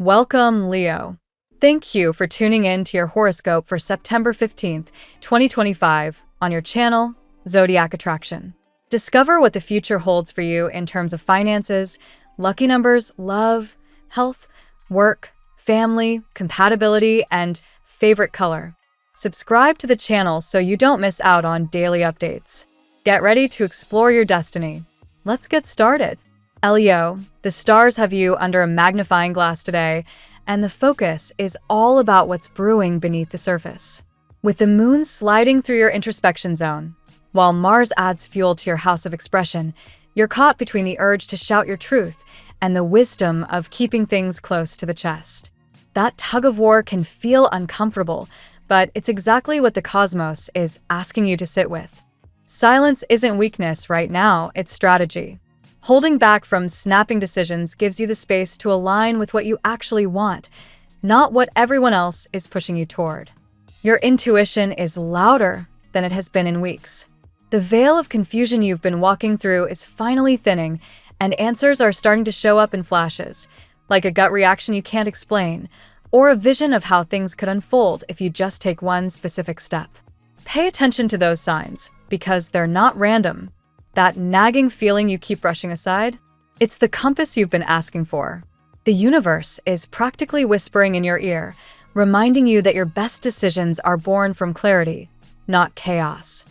Welcome, Leo. Thank you for tuning in to your horoscope for September 15th, 2025, on your channel, Zodiac Attraction. Discover what the future holds for you in terms of finances, lucky numbers, love, health, work, family, compatibility, and favorite color. Subscribe to the channel so you don't miss out on daily updates. Get ready to explore your destiny. Let's get started. Leo, the stars have you under a magnifying glass today, and the focus is all about what's brewing beneath the surface. With the moon sliding through your introspection zone, while Mars adds fuel to your house of expression, you're caught between the urge to shout your truth and the wisdom of keeping things close to the chest. That tug of war can feel uncomfortable, but it's exactly what the cosmos is asking you to sit with. Silence isn't weakness right now, it's strategy. Holding back from snapping decisions gives you the space to align with what you actually want, not what everyone else is pushing you toward. Your intuition is louder than it has been in weeks. The veil of confusion you've been walking through is finally thinning, and answers are starting to show up in flashes, like a gut reaction you can't explain, or a vision of how things could unfold if you just take one specific step. Pay attention to those signs, because they're not random. That nagging feeling you keep brushing aside? It's the compass you've been asking for. The universe is practically whispering in your ear, reminding you that your best decisions are born from clarity, not chaos.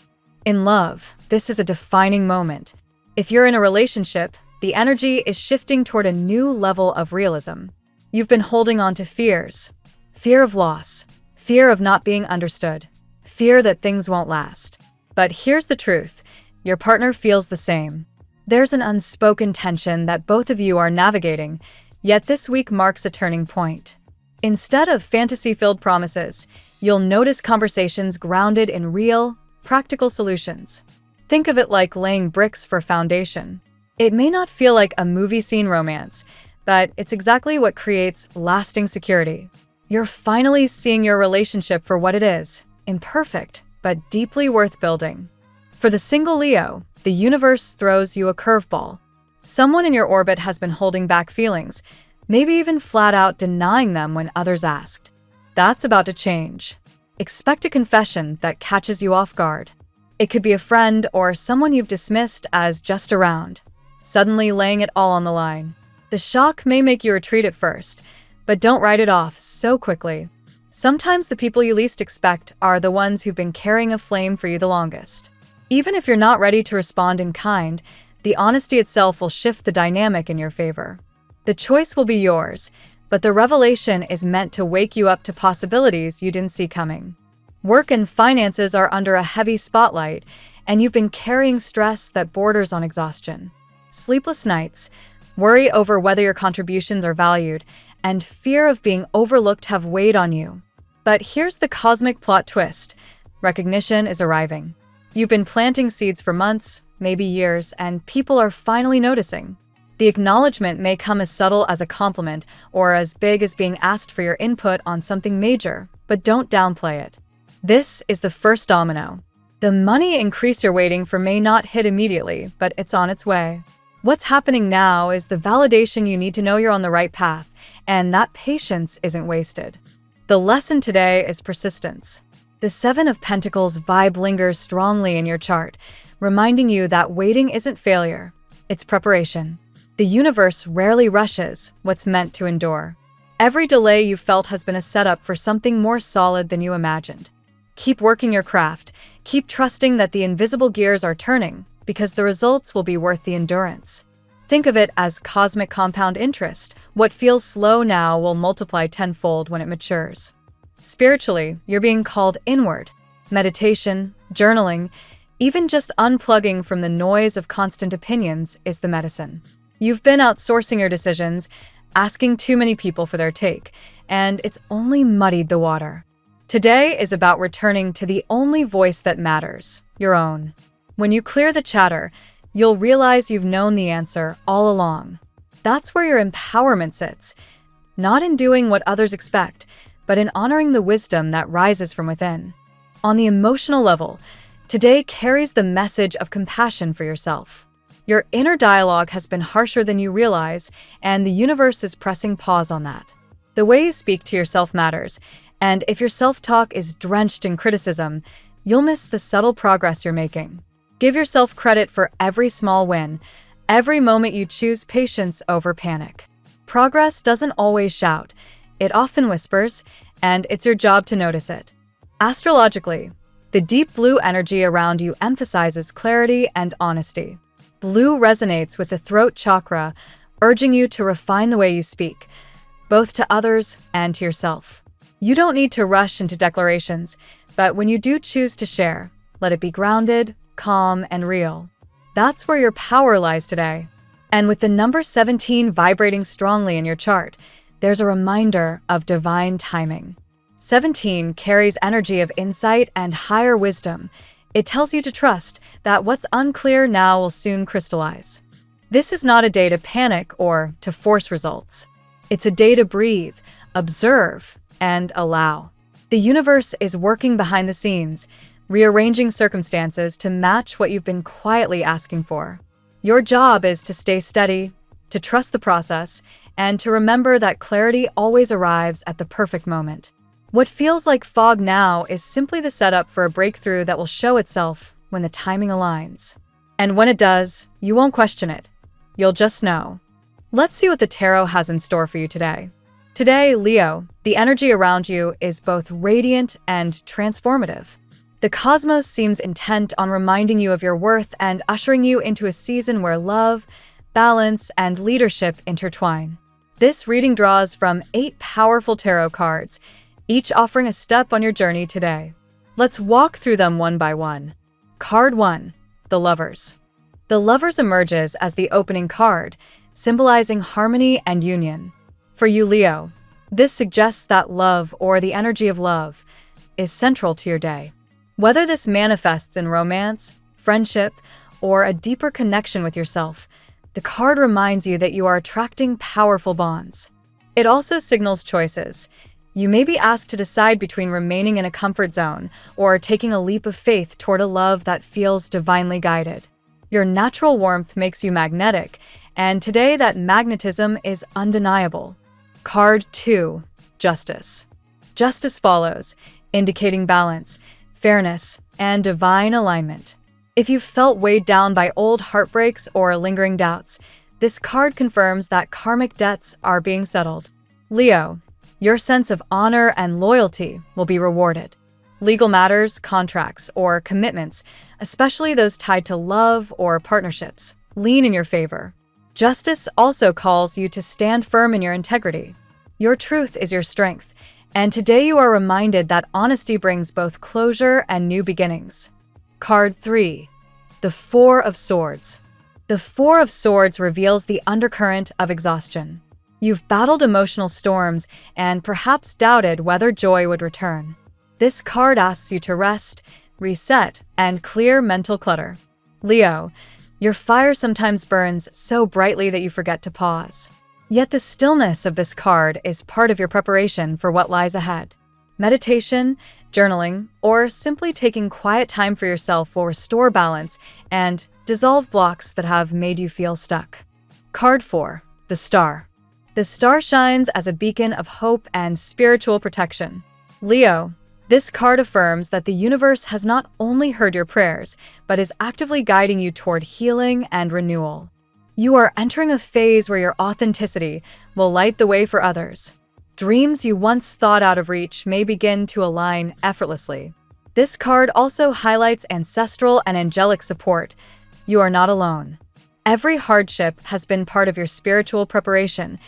In love, this is a defining moment. If you're in a relationship, the energy is shifting toward a new level of realism. You've been holding on to fears. Fear of loss, fear of not being understood, fear that things won't last. But here's the truth. Your partner feels the same. There's an unspoken tension that both of you are navigating, yet this week marks a turning point. Instead of fantasy-filled promises, you'll notice conversations grounded in real, practical solutions. Think of it like laying bricks for foundation. It may not feel like a movie scene romance, but it's exactly what creates lasting security. You're finally seeing your relationship for what it is, imperfect, but deeply worth building. For the single Leo, the universe throws you a curveball. Someone in your orbit has been holding back feelings, maybe even flat out denying them when others asked. That's about to change. Expect a confession that catches you off guard. It could be a friend or someone you've dismissed as just around, suddenly laying it all on the line. The shock may make you retreat at first, but don't write it off so quickly. Sometimes the people you least expect are the ones who've been carrying a flame for you the longest. Even if you're not ready to respond in kind, the honesty itself will shift the dynamic in your favor. The choice will be yours, but the revelation is meant to wake you up to possibilities you didn't see coming. Work and finances are under a heavy spotlight, and you've been carrying stress that borders on exhaustion. Sleepless nights, worry over whether your contributions are valued, and fear of being overlooked have weighed on you. But here's the cosmic plot twist. Recognition is arriving. You've been planting seeds for months, maybe years, and people are finally noticing. The acknowledgement may come as subtle as a compliment or as big as being asked for your input on something major, but don't downplay it. This is the first domino. The money increase you're waiting for may not hit immediately, but it's on its way. What's happening now is the validation you need to know you're on the right path, and that patience isn't wasted. The lesson today is persistence. The Seven of Pentacles vibe lingers strongly in your chart, reminding you that waiting isn't failure, it's preparation. The universe rarely rushes what's meant to endure. Every delay you felt has been a setup for something more solid than you imagined. Keep working your craft, keep trusting that the invisible gears are turning, because the results will be worth the endurance. Think of it as cosmic compound interest. What feels slow now will multiply tenfold when it matures. Spiritually, you're being called inward. Meditation, journaling, even just unplugging from the noise of constant opinions is the medicine. You've been outsourcing your decisions, asking too many people for their take, and it's only muddied the water. Today is about returning to the only voice that matters, your own. When you clear the chatter, you'll realize you've known the answer all along. That's where your empowerment sits, not in doing what others expect, but in honoring the wisdom that rises from within. On the emotional level, today carries the message of compassion for yourself. Your inner dialogue has been harsher than you realize, and the universe is pressing pause on that. The way you speak to yourself matters, and if your self-talk is drenched in criticism, you'll miss the subtle progress you're making. Give yourself credit for every small win, every moment you choose patience over panic. Progress doesn't always shout, it often whispers, and it's your job to notice it. Astrologically, the deep blue energy around you emphasizes clarity and honesty. Blue resonates with the throat chakra, urging you to refine the way you speak, both to others and to yourself. You don't need to rush into declarations, but when you do choose to share, let it be grounded, calm, and real. That's where your power lies today. And with the number 17 vibrating strongly in your chart, there's a reminder of divine timing. 17 carries energy of insight and higher wisdom. It tells you to trust that what's unclear now will soon crystallize. This is not a day to panic or to force results. It's a day to breathe, observe, and allow. The universe is working behind the scenes, rearranging circumstances to match what you've been quietly asking for. Your job is to stay steady, to trust the process, and to remember that clarity always arrives at the perfect moment. What feels like fog now is simply the setup for a breakthrough that will show itself when the timing aligns. And when it does, you won't question it. You'll just know. Let's see what the tarot has in store for you today. Today, Leo, the energy around you is both radiant and transformative. The cosmos seems intent on reminding you of your worth and ushering you into a season where love, balance, and leadership intertwine. This reading draws from 8 powerful tarot cards, each offering a step on your journey today. Let's walk through them one by one. Card 1, the Lovers. The Lovers emerges as the opening card, symbolizing harmony and union. For you, Leo, this suggests that love, or the energy of love, is central to your day. Whether this manifests in romance, friendship, or a deeper connection with yourself, the card reminds you that you are attracting powerful bonds. It also signals choices. You may be asked to decide between remaining in a comfort zone or taking a leap of faith toward a love that feels divinely guided. Your natural warmth makes you magnetic, and today that magnetism is undeniable. Card 2, Justice. Justice follows, indicating balance, fairness, and divine alignment. If you've felt weighed down by old heartbreaks or lingering doubts, this card confirms that karmic debts are being settled. Leo, your sense of honor and loyalty will be rewarded. Legal matters, contracts, or commitments, especially those tied to love or partnerships, lean in your favor. Justice also calls you to stand firm in your integrity. Your truth is your strength, and today you are reminded that honesty brings both closure and new beginnings. Card 3, the Four of Swords. The Four of Swords reveals the undercurrent of exhaustion. You've battled emotional storms and perhaps doubted whether joy would return. This card asks you to rest, reset, and clear mental clutter. Leo, your fire sometimes burns so brightly that you forget to pause. Yet the stillness of this card is part of your preparation for what lies ahead. Meditation, journaling, or simply taking quiet time for yourself will restore balance and dissolve blocks that have made you feel stuck. Card 4, the Star. The Star shines as a beacon of hope and spiritual protection. Leo, this card affirms that the universe has not only heard your prayers, but is actively guiding you toward healing and renewal. You are entering a phase where your authenticity will light the way for others. Dreams you once thought out of reach may begin to align effortlessly. This card also highlights ancestral and angelic support. You are not alone. Every hardship has been part of your spiritual preparation,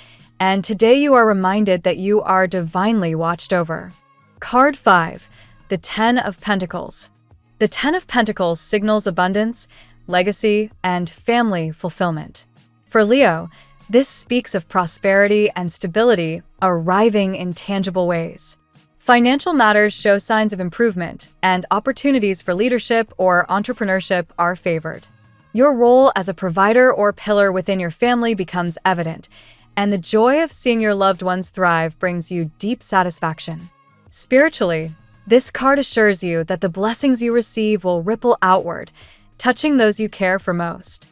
and today you are reminded that you are divinely watched over. Card 5, the Ten of Pentacles. The Ten of Pentacles signals abundance, legacy, and family fulfillment. For Leo, this speaks of prosperity and stability arriving in tangible ways. Financial matters show signs of improvement, and opportunities for leadership or entrepreneurship are favored. Your role as a provider or pillar within your family becomes evident, and the joy of seeing your loved ones thrive brings you deep satisfaction. Spiritually, this card assures you that the blessings you receive will ripple outward, touching those you care for most.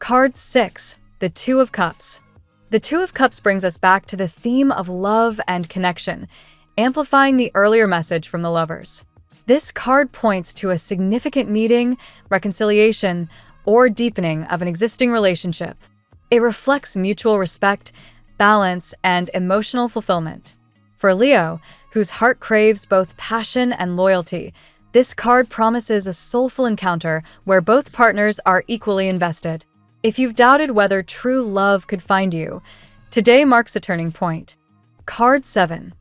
Card 6, the Two of Cups. The Two of Cups brings us back to the theme of love and connection, amplifying the earlier message from the lovers. This card points to a significant meeting, reconciliation, or deepening of an existing relationship. It reflects mutual respect, balance, and emotional fulfillment. For Leo, whose heart craves both passion and loyalty, this card promises a soulful encounter where both partners are equally invested. If you've doubted whether true love could find you, today marks a turning point. Card 7.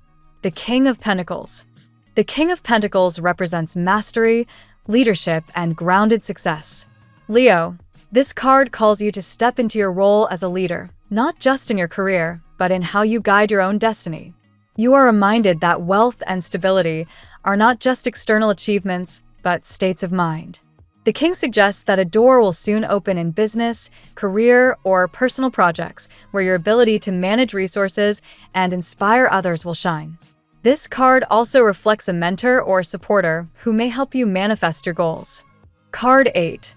The King of Pentacles. The King of Pentacles represents mastery, leadership, and grounded success. Leo, this card calls you to step into your role as a leader, not just in your career, but in how you guide your own destiny. You are reminded that wealth and stability are not just external achievements, but states of mind. The King suggests that a door will soon open in business, career, or personal projects where your ability to manage resources and inspire others will shine. This card also reflects a mentor or supporter who may help you manifest your goals. Card 8.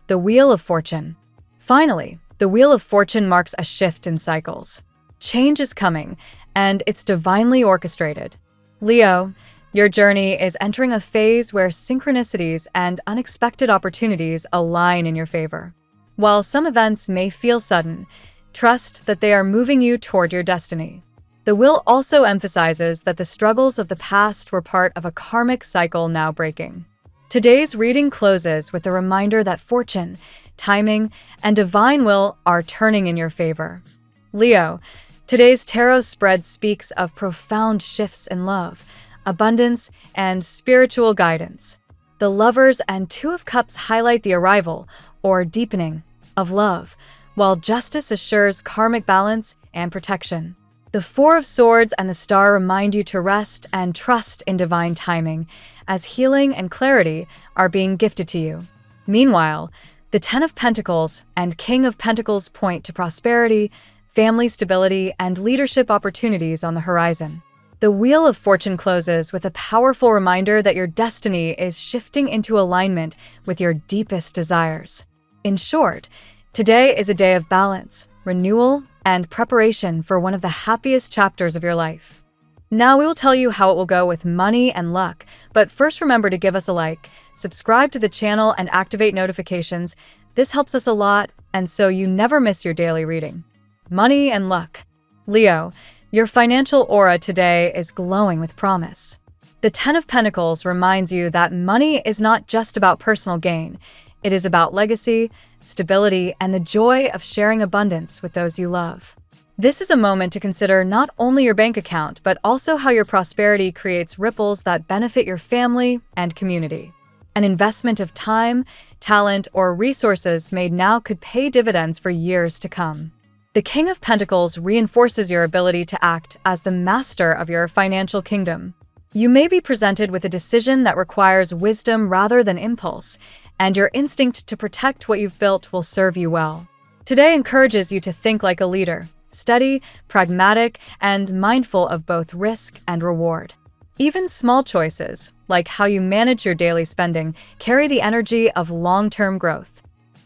The Wheel of Fortune. Finally, the Wheel of Fortune marks a shift in cycles. Change is coming, and it's divinely orchestrated. Leo, your journey is entering a phase where synchronicities and unexpected opportunities align in your favor. While some events may feel sudden, trust that they are moving you toward your destiny. The wheel also emphasizes that the struggles of the past were part of a karmic cycle now breaking. Today's reading closes with a reminder that fortune, timing, and divine will are turning in your favor. Leo, today's tarot spread speaks of profound shifts in love, abundance, and spiritual guidance. The Lovers and Two of Cups highlight the arrival, or deepening, of love, while Justice assures karmic balance and protection. The Four of Swords and the Star remind you to rest and trust in divine timing, as healing and clarity are being gifted to you. Meanwhile, the Ten of Pentacles and King of Pentacles point to prosperity, family stability, and leadership opportunities on the horizon. The Wheel of Fortune closes with a powerful reminder that your destiny is shifting into alignment with your deepest desires. In short, today is a day of balance, renewal, and preparation for one of the happiest chapters of your life. Now we will tell you how it will go with money and luck, but first remember to give us a like, subscribe to the channel, and activate notifications. This helps us a lot, and so you never miss your daily reading. Money and luck. Leo, your financial aura today is glowing with promise. The Ten of Pentacles reminds you that money is not just about personal gain. It is about legacy, stability, and the joy of sharing abundance with those you love. This is a moment to consider not only your bank account, but also how your prosperity creates ripples that benefit your family and community. An investment of time, talent, or resources made now could pay dividends for years to come. The King of Pentacles reinforces your ability to act as the master of your financial kingdom. You may be presented with a decision that requires wisdom rather than impulse, and your instinct to protect what you've built will serve you well. Today encourages you to think like a leader, steady, pragmatic, and mindful of both risk and reward. Even small choices, like how you manage your daily spending, carry the energy of long-term growth.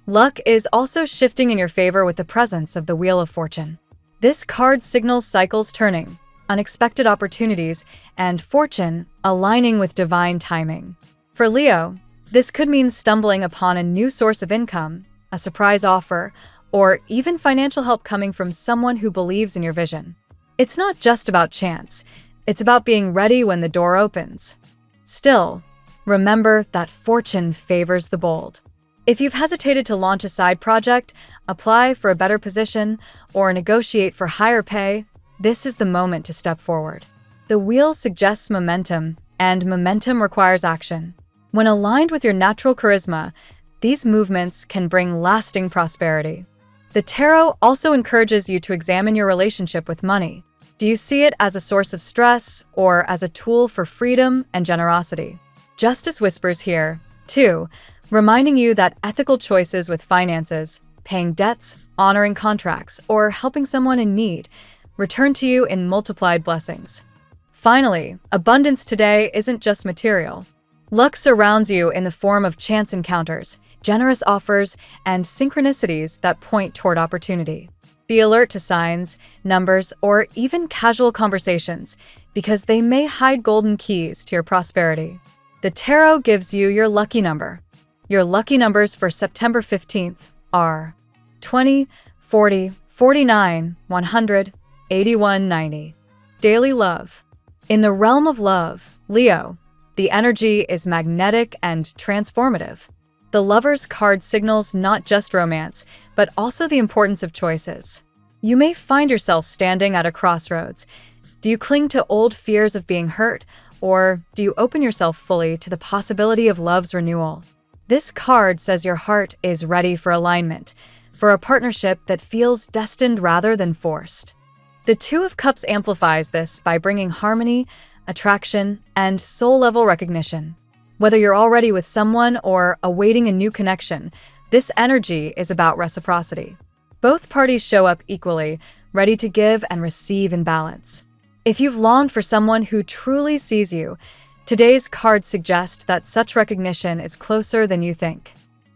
Luck is also shifting in your favor with the presence of the Wheel of Fortune. This card signals cycles turning, unexpected opportunities, and fortune aligning with divine timing. For Leo, this could mean stumbling upon a new source of income, a surprise offer, or even financial help coming from someone who believes in your vision. It's not just about chance, it's about being ready when the door opens. Still, remember that fortune favors the bold. If you've hesitated to launch a side project, apply for a better position, or negotiate for higher pay, this is the moment to step forward. The wheel suggests momentum, and momentum requires action. When aligned with your natural charisma, these movements can bring lasting prosperity. The tarot also encourages you to examine your relationship with money. Do you see it as a source of stress or as a tool for freedom and generosity? Justice whispers here, too, reminding you that ethical choices with finances, paying debts, honoring contracts, or helping someone in need return to you in multiplied blessings. Finally, abundance today isn't just material. Luck surrounds you in the form of chance encounters, generous offers, and synchronicities that point toward opportunity. Be alert to signs, numbers, or even casual conversations, because they may hide golden keys to your prosperity. The tarot gives you your lucky number. Your lucky numbers for September 15th are 20, 40, 49, 100, 81, 90. Daily love. In the realm of love, Leo, the energy is magnetic and transformative. The Lover's card signals not just romance, but also the importance of choices. You may find yourself standing at a crossroads. Do you cling to old fears of being hurt, or do you open yourself fully to the possibility of love's renewal? This card says your heart is ready for alignment, for a partnership that feels destined rather than forced. The Two of Cups amplifies this by bringing harmony, attraction, and soul-level recognition. Whether you're already with someone or awaiting a new connection, this energy is about reciprocity. Both parties show up equally, ready to give and receive in balance. If you've longed for someone who truly sees you, today's cards suggest that such recognition is closer than you think.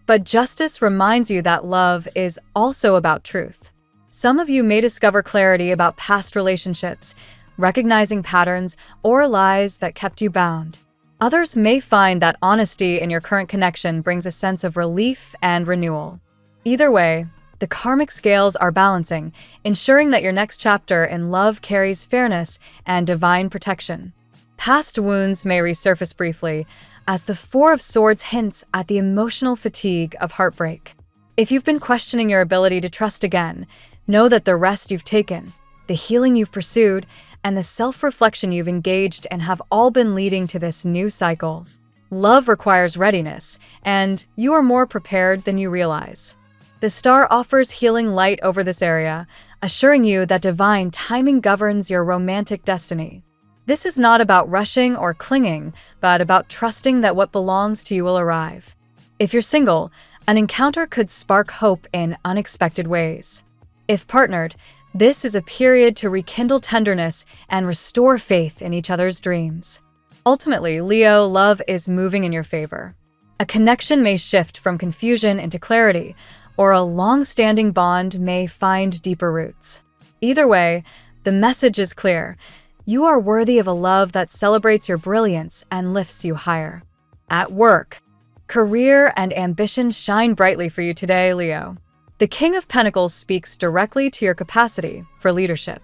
But justice reminds you that love is also about truth. Some of you may discover clarity about past relationships, recognizing patterns or lies that kept you bound. Others may find that honesty in your current connection brings a sense of relief and renewal. Either way, the karmic scales are balancing, ensuring that your next chapter in love carries fairness and divine protection. Past wounds may resurface briefly, as the Four of Swords hints at the emotional fatigue of heartbreak. If you've been questioning your ability to trust again, know that the rest you've taken, the healing you've pursued, and the self-reflection you've engaged in have all been leading to this new cycle. Love requires readiness, and you are more prepared than you realize. The star offers healing light over this area, assuring you that divine timing governs your romantic destiny. This is not about rushing or clinging, but about trusting that what belongs to you will arrive. If you're single, an encounter could spark hope in unexpected ways. If partnered, this is a period to rekindle tenderness and restore faith in each other's dreams. Ultimately, Leo, love is moving in your favor. A connection may shift from confusion into clarity, or a long-standing bond may find deeper roots. Either way, the message is clear. You are worthy of a love that celebrates your brilliance and lifts you higher. At work, career and ambition shine brightly for you today, Leo. The King of Pentacles speaks directly to your capacity for leadership.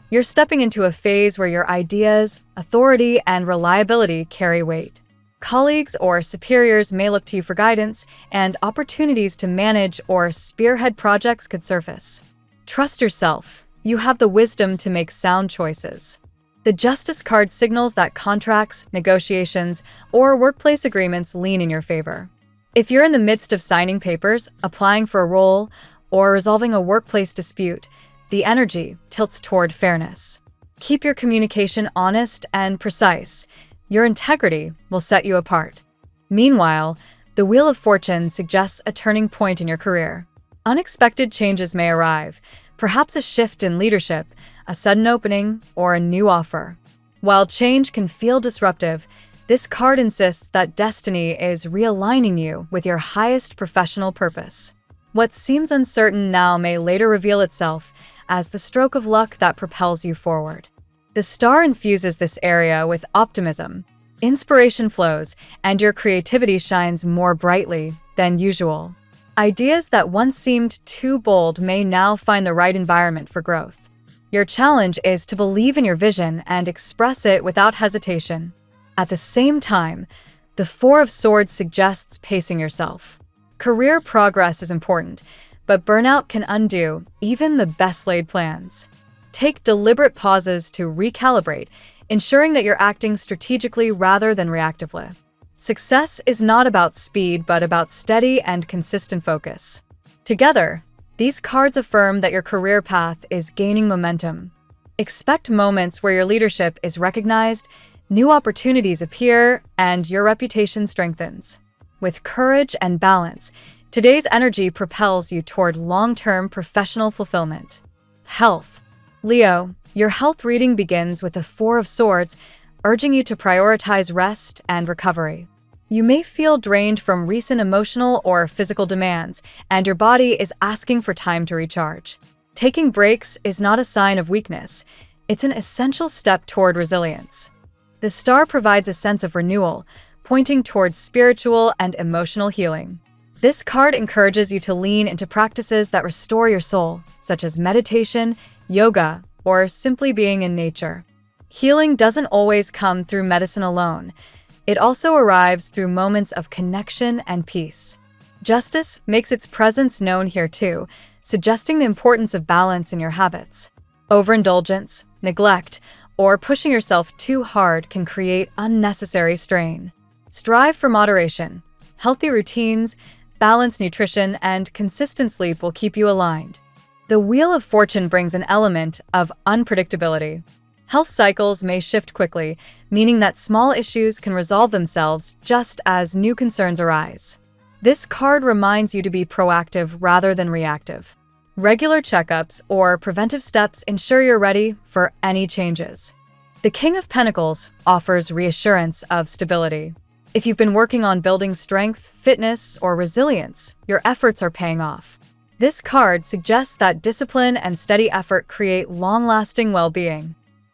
You're stepping into a phase where your ideas, authority, and reliability carry weight. Colleagues or superiors may look to you for guidance, and opportunities to manage or spearhead projects could surface. Trust yourself. You have the wisdom to make sound choices. The Justice card signals that contracts, negotiations, or workplace agreements lean in your favor. If you're in the midst of signing papers, applying for a role, or resolving a workplace dispute, the energy tilts toward fairness. Keep your communication honest and precise. Your integrity will set you apart. Meanwhile, the Wheel of Fortune suggests a turning point in your career. Unexpected changes may arrive, perhaps a shift in leadership, a sudden opening, or a new offer. While change can feel disruptive, this card insists that destiny is realigning you with your highest professional purpose. What seems uncertain now may later reveal itself as the stroke of luck that propels you forward. The star infuses this area with optimism. Inspiration flows, and your creativity shines more brightly than usual. Ideas that once seemed too bold may now find the right environment for growth. Your challenge is to believe in your vision and express it without hesitation. At the same time, the Four of Swords suggests pacing yourself. Career progress is important, but burnout can undo even the best-laid plans. Take deliberate pauses to recalibrate, ensuring that you're acting strategically rather than reactively. Success is not about speed, but about steady and consistent focus. Together, these cards affirm that your career path is gaining momentum. Expect moments where your leadership is recognized, new opportunities appear, and your reputation strengthens. With courage and balance, today's energy propels you toward long-term professional fulfillment. Health. Leo, your health reading begins with the Four of Swords, urging you to prioritize rest and recovery. You may feel drained from recent emotional or physical demands, and your body is asking for time to recharge. Taking breaks is not a sign of weakness. It's an essential step toward resilience. The star provides a sense of renewal, pointing towards spiritual and emotional healing. This card encourages you to lean into practices that restore your soul, such as meditation, yoga, or simply being in nature. Healing doesn't always come through medicine alone. It also arrives through moments of connection and peace. Justice makes its presence known here too, suggesting the importance of balance in your habits. Overindulgence, neglect, or pushing yourself too hard can create unnecessary strain. Strive for moderation. Healthy routines, balanced nutrition, and consistent sleep will keep you aligned. The Wheel of Fortune brings an element of unpredictability. Health cycles may shift quickly, meaning that small issues can resolve themselves just as new concerns arise. This card reminds you to be proactive rather than reactive. Regular checkups or preventive steps ensure you're ready for any changes. The King of Pentacles offers reassurance of stability. If you've been working on building strength, fitness, or resilience, your efforts are paying off. This card suggests that discipline and steady effort create long-lasting well-being.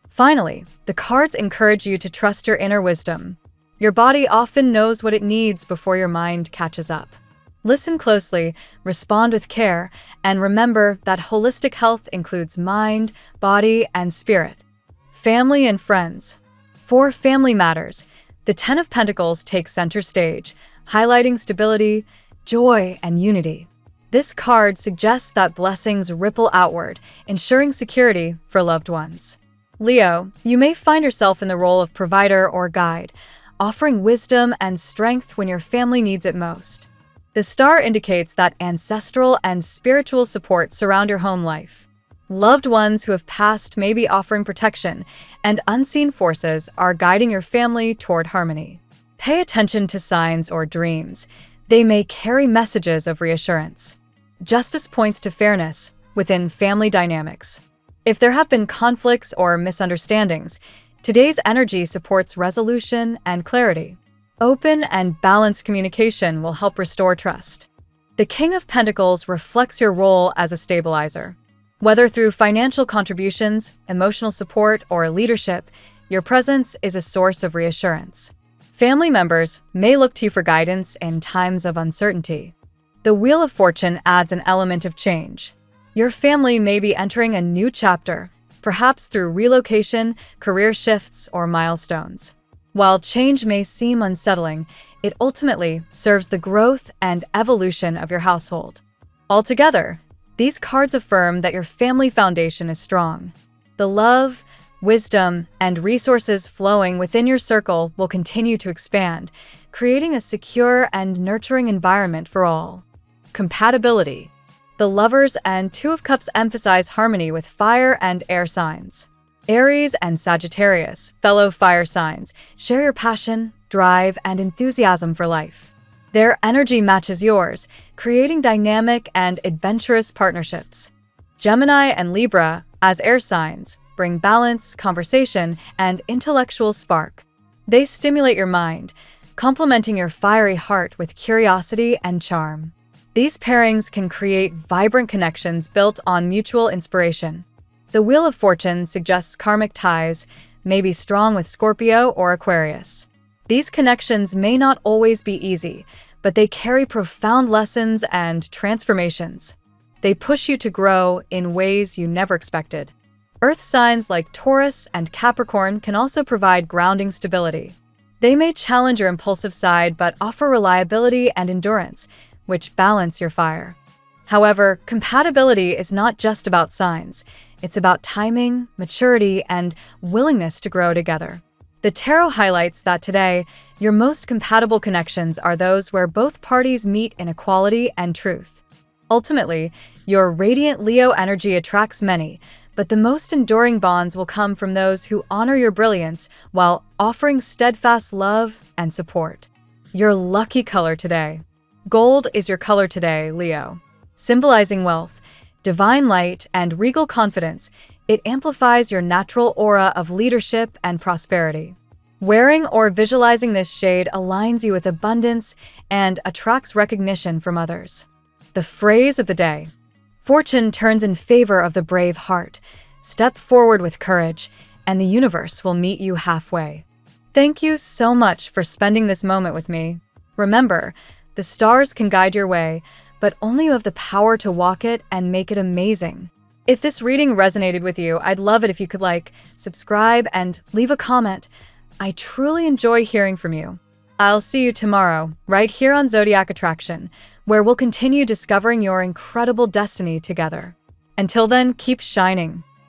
Finally, the cards encourage you to trust your inner wisdom. Your body often knows what it needs before your mind catches up. Listen closely, respond with care, and remember that holistic health includes mind, body, and spirit. Family and friends. For family matters, the Ten of Pentacles takes center stage, highlighting stability, joy, and unity. This card suggests that blessings ripple outward, ensuring security for loved ones. Leo, you may find yourself in the role of provider or guide, offering wisdom and strength when your family needs it most. The star indicates that ancestral and spiritual support surround your home life. Loved ones who have passed may be offering protection, and unseen forces are guiding your family toward harmony. Pay attention to signs or dreams. They may carry messages of reassurance. Justice points to fairness within family dynamics. If there have been conflicts or misunderstandings, today's energy supports resolution and clarity. Open and balanced communication will help restore trust. The King of Pentacles reflects your role as a stabilizer. Whether through financial contributions, emotional support, or leadership, your presence is a source of reassurance. Family members may look to you for guidance in times of uncertainty. The Wheel of Fortune adds an element of change. Your family may be entering a new chapter, perhaps through relocation, career shifts, or milestones. While change may seem unsettling, it ultimately serves the growth and evolution of your household. Altogether, these cards affirm that your family foundation is strong. The love, wisdom, and resources flowing within your circle will continue to expand, creating a secure and nurturing environment for all. Compatibility. The Lovers and Two of Cups emphasize harmony with fire and air signs. Aries and Sagittarius, fellow fire signs, share your passion, drive, and enthusiasm for life. Their energy matches yours, creating dynamic and adventurous partnerships. Gemini and Libra, as air signs, bring balance, conversation, and intellectual spark. They stimulate your mind, complementing your fiery heart with curiosity and charm. These pairings can create vibrant connections built on mutual inspiration. The Wheel of Fortune suggests karmic ties may be strong with Scorpio or Aquarius. These connections may not always be easy, but they carry profound lessons and transformations. They push you to grow in ways you never expected. Earth signs like Taurus and Capricorn can also provide grounding stability. They may challenge your impulsive side but offer reliability and endurance, which balance your fire. However, compatibility is not just about signs. It's about timing, maturity, and willingness to grow together. The tarot highlights that today, your most compatible connections are those where both parties meet in equality and truth. Ultimately, your radiant Leo energy attracts many, but the most enduring bonds will come from those who honor your brilliance while offering steadfast love and support. Your lucky color today. Gold is your color today, Leo. Symbolizing wealth, divine light, and regal confidence, it amplifies your natural aura of leadership and prosperity. Wearing or visualizing this shade aligns you with abundance and attracts recognition from others. The phrase of the day. Fortune turns in favor of the brave heart. Step forward with courage, and the universe will meet you halfway. Thank you so much for spending this moment with me. Remember, the stars can guide your way, but only you have the power to walk it and make it amazing. If this reading resonated with you, I'd love it if you could subscribe, and leave a comment. I truly enjoy hearing from you. I'll see you tomorrow, right here on Zodiac Attraction, where we'll continue discovering your incredible destiny together. Until then, keep shining.